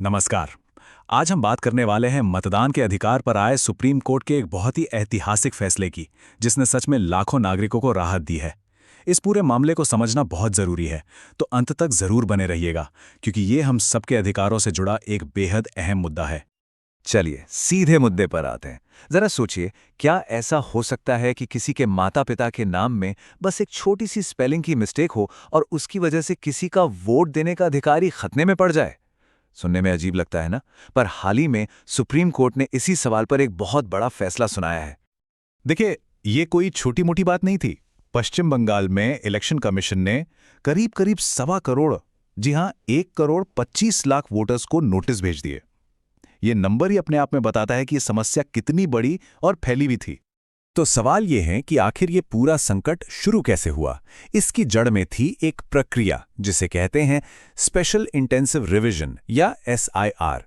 नमस्कार। आज हम बात करने वाले हैं मतदान के अधिकार पर आए सुप्रीम कोर्ट के एक बहुत ही ऐतिहासिक फैसले की, जिसने सच में लाखों नागरिकों को राहत दी है। इस पूरे मामले को समझना बहुत जरूरी है, तो अंत तक जरूर बने रहिएगा, क्योंकि ये हम सबके अधिकारों से जुड़ा एक बेहद अहम मुद्दा है। चलिए सीधे मुद्दे पर आते हैं। जरा सोचिए, क्या ऐसा हो सकता है कि किसी के माता पिता के नाम में बस एक छोटी सी स्पेलिंग की मिस्टेक हो और उसकी वजह से किसी का वोट देने का अधिकार ही खतरे में पड़ जाए? सुनने में अजीब लगता है ना? पर हाल ही में सुप्रीम कोर्ट ने इसी सवाल पर एक बहुत बड़ा फैसला सुनाया है। देखिए, ये कोई छोटी मोटी बात नहीं थी। पश्चिम बंगाल में इलेक्शन कमीशन ने करीब करीब 1.25 करोड़, जी हां, 1,25,00,000 वोटर्स को नोटिस भेज दिए। ये नंबर ही अपने आप में बताता है कि ये समस्या कितनी बड़ी और फैली हुई थी। तो सवाल ये है कि आखिर ये पूरा संकट शुरू कैसे हुआ। इसकी जड़ में थी एक प्रक्रिया जिसे कहते हैं स्पेशल इंटेंसिव रिवीजन या SIR।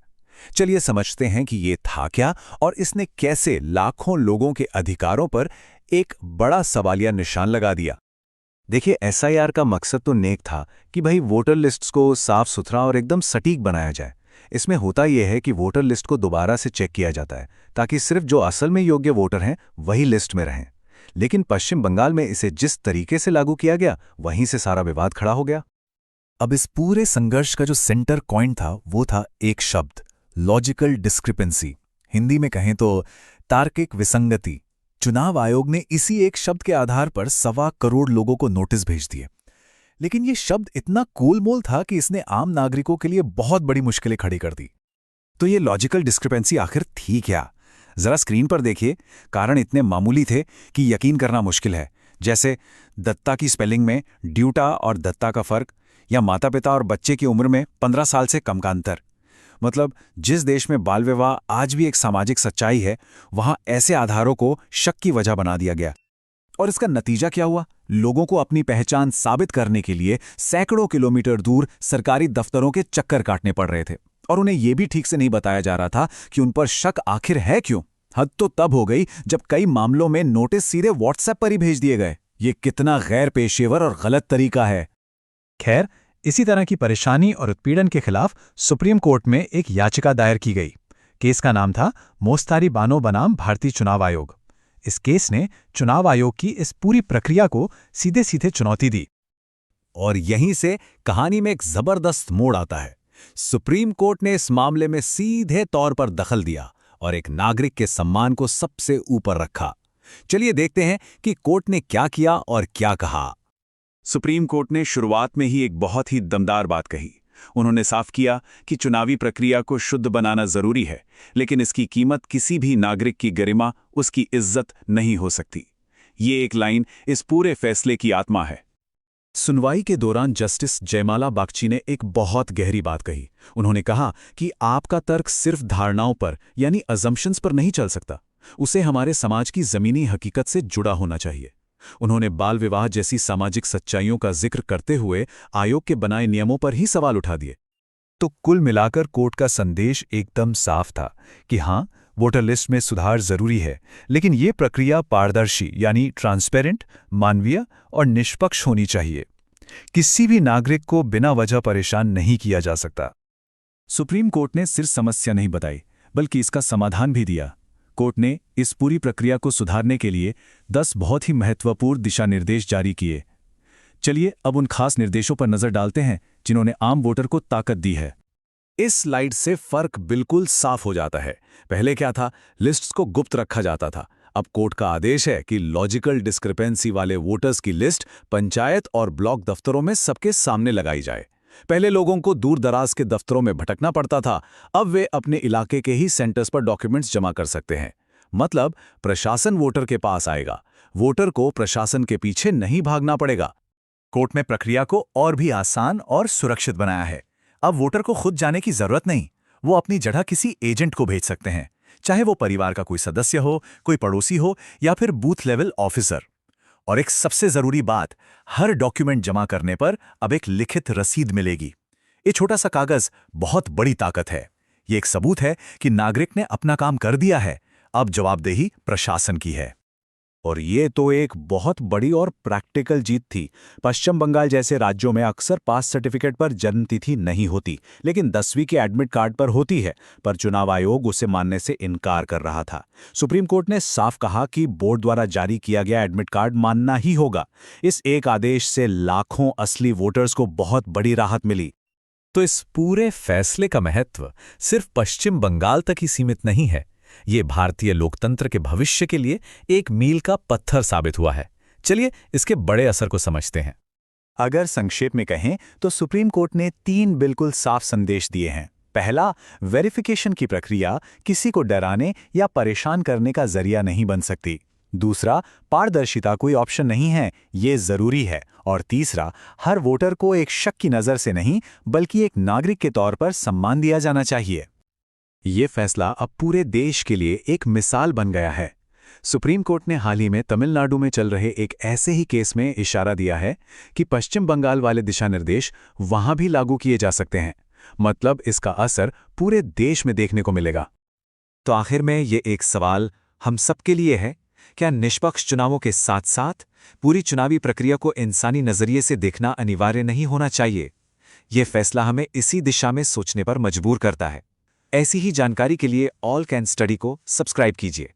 चलिए समझते हैं कि ये था क्या और इसने कैसे लाखों लोगों के अधिकारों पर एक बड़ा सवालिया निशान लगा दिया। देखिए, SIR का मकसद तो नेक था कि भाई वोटर लिस्ट्स को साफ सुथरा और एकदम सटीक बनाया जाए। इसमें होता यह है कि वोटर लिस्ट को दोबारा से चेक किया जाता है, ताकि सिर्फ जो असल में योग्य वोटर हैं वही लिस्ट में रहें। लेकिन पश्चिम बंगाल में इसे जिस तरीके से लागू किया गया, वहीं से सारा विवाद खड़ा हो गया। अब इस पूरे संघर्ष का जो सेंटर पॉइंट था, वो था एक शब्द, लॉजिकल डिस्क्रिपेंसी। हिंदी में कहें तो तार्किक विसंगति। चुनाव आयोग ने इसी एक शब्द के आधार पर 1.25 करोड़ लोगों को नोटिस भेज दिए। लेकिन ये शब्द इतना गोलमोल था कि इसने आम नागरिकों के लिए बहुत बड़ी मुश्किलें खड़ी कर दी। तो ये लॉजिकल डिस्क्रिपेंसी आखिर थी क्या? जरा स्क्रीन पर देखिए। कारण इतने मामूली थे कि यकीन करना मुश्किल है। जैसे दत्ता की स्पेलिंग में ड्यूटा और दत्ता का फर्क, या माता पिता और बच्चे की उम्र में 15 साल से कम का अंतर। मतलब जिस देश में बाल विवाह आज भी एक सामाजिक सच्चाई है, वहां ऐसे आधारों को शक की वजह बना दिया गया। और इसका नतीजा क्या हुआ? लोगों को अपनी पहचान साबित करने के लिए सैकड़ों किलोमीटर दूर सरकारी दफ्तरों के चक्कर काटने पड़ रहे थे, और उन्हें यह भी ठीक से नहीं बताया जा रहा था कि उन पर शक आखिर है क्यों। हद तो तब हो गई जब कई मामलों में नोटिस सीधे व्हाट्सएप पर ही भेज दिए गए। ये कितना गैर पेशेवर और गलत तरीका है। खैर, इसी तरह की परेशानी और उत्पीड़न के खिलाफ सुप्रीम कोर्ट में एक याचिका दायर की गई। केस का नाम था मोस्तारी बानो बनाम भारतीय चुनाव आयोग। इस केस ने चुनाव आयोग की इस पूरी प्रक्रिया को सीधे सीधे चुनौती दी। और यहीं से कहानी में एक जबरदस्त मोड़ आता है। सुप्रीम कोर्ट ने इस मामले में सीधे तौर पर दखल दिया और एक नागरिक के सम्मान को सबसे ऊपर रखा। चलिए देखते हैं कि कोर्ट ने क्या किया और क्या कहा। सुप्रीम कोर्ट ने शुरुआत में ही एक बहुत ही दमदार बात कही। उन्होंने साफ किया कि चुनावी प्रक्रिया को शुद्ध बनाना जरूरी है, लेकिन इसकी कीमत किसी भी नागरिक की गरिमा, उसकी इज्जत नहीं हो सकती। ये एक लाइन इस पूरे फैसले की आत्मा है। सुनवाई के दौरान जस्टिस जयमाला बागची ने एक बहुत गहरी बात कही। उन्होंने कहा कि आपका तर्क सिर्फ धारणाओं पर यानी अजम्पशंस पर नहीं चल सकता, उसे हमारे समाज की जमीनी हकीकत से जुड़ा होना चाहिए। उन्होंने बाल विवाह जैसी सामाजिक सच्चाइयों का जिक्र करते हुए आयोग के बनाए नियमों पर ही सवाल उठा दिए। तो कुल मिलाकर कोर्ट का संदेश एकदम साफ था कि हां, वोटर लिस्ट में सुधार जरूरी है, लेकिन ये प्रक्रिया पारदर्शी यानी ट्रांसपेरेंट, मानवीय और निष्पक्ष होनी चाहिए। किसी भी नागरिक को बिना वजह परेशान नहीं किया जा सकता। सुप्रीम कोर्ट ने सिर्फ समस्या नहीं बताई, बल्कि इसका समाधान भी दिया। कोर्ट ने इस पूरी प्रक्रिया को सुधारने के लिए 10 बहुत ही महत्वपूर्ण दिशा निर्देश जारी किए। चलिए अब उन खास निर्देशों पर नजर डालते हैं जिन्होंने आम वोटर को ताकत दी है। इस स्लाइड से फर्क बिल्कुल साफ हो जाता है। पहले क्या था? लिस्ट्स को गुप्त रखा जाता था। अब कोर्ट का आदेश है कि लॉजिकल डिस्क्रिपेंसी वाले वोटर्स की लिस्ट पंचायत और ब्लॉक दफ्तरों में सबके सामने लगाई जाए। पहले लोगों को दूर दराज के दफ्तरों में भटकना पड़ता था, अब वे अपने इलाके के ही सेंटर्स पर डॉक्यूमेंट्स जमा कर सकते हैं। मतलब प्रशासन वोटर के पास आएगा, वोटर को प्रशासन के पीछे नहीं भागना पड़ेगा। कोर्ट ने प्रक्रिया को और भी आसान और सुरक्षित बनाया है। अब वोटर को खुद जाने की जरूरत नहीं, वो अपनी जगह किसी एजेंट को भेज सकते हैं, चाहे वो परिवार का कोई सदस्य हो, कोई पड़ोसी हो या फिर बूथ लेवल ऑफिसर। और एक सबसे जरूरी बात, हर डॉक्यूमेंट जमा करने पर अब एक लिखित रसीद मिलेगी। ये छोटा सा कागज बहुत बड़ी ताकत है। ये एक सबूत है कि नागरिक ने अपना काम कर दिया है, अब जवाबदेही प्रशासन की है। और ये तो एक बहुत बड़ी और प्रैक्टिकल जीत थी। पश्चिम बंगाल जैसे राज्यों में अक्सर पास सर्टिफिकेट पर जन्मतिथि नहीं होती, लेकिन 10वीं के एडमिट कार्ड पर होती है, पर चुनाव आयोग उसे मानने से इनकार कर रहा था। सुप्रीम कोर्ट ने साफ कहा कि बोर्ड द्वारा जारी किया गया एडमिट कार्ड मानना ही होगा। इस एक आदेश से लाखों असली वोटर्स को बहुत बड़ी राहत मिली। तो इस पूरे फैसले का महत्व सिर्फ पश्चिम बंगाल तक ही सीमित नहीं है। ये भारतीय लोकतंत्र के भविष्य के लिए एक मील का पत्थर साबित हुआ है। चलिए इसके बड़े असर को समझते हैं। अगर संक्षेप में कहें तो सुप्रीम कोर्ट ने 3 बिल्कुल साफ संदेश दिए हैं। पहला, वेरिफिकेशन की प्रक्रिया किसी को डराने या परेशान करने का जरिया नहीं बन सकती। दूसरा, पारदर्शिता कोई ऑप्शन नहीं है, ये जरूरी है। और तीसरा, हर वोटर को एक शक की नज़र से नहीं बल्कि एक नागरिक के तौर पर सम्मान दिया जाना चाहिए। ये फैसला अब पूरे देश के लिए एक मिसाल बन गया है। सुप्रीम कोर्ट ने हाल ही में तमिलनाडु में चल रहे एक ऐसे ही केस में इशारा दिया है कि पश्चिम बंगाल वाले दिशानिर्देश वहां भी लागू किए जा सकते हैं। मतलब इसका असर पूरे देश में देखने को मिलेगा। तो आखिर में ये एक सवाल हम सबके लिए है, क्या निष्पक्ष चुनावों के साथ साथ पूरी चुनावी प्रक्रिया को इंसानी नजरिए से देखना अनिवार्य नहीं होना चाहिए? ये फैसला हमें इसी दिशा में सोचने पर मजबूर करता है। ऐसी ही जानकारी के लिए ऑल कैन स्टडी को सब्सक्राइब कीजिए।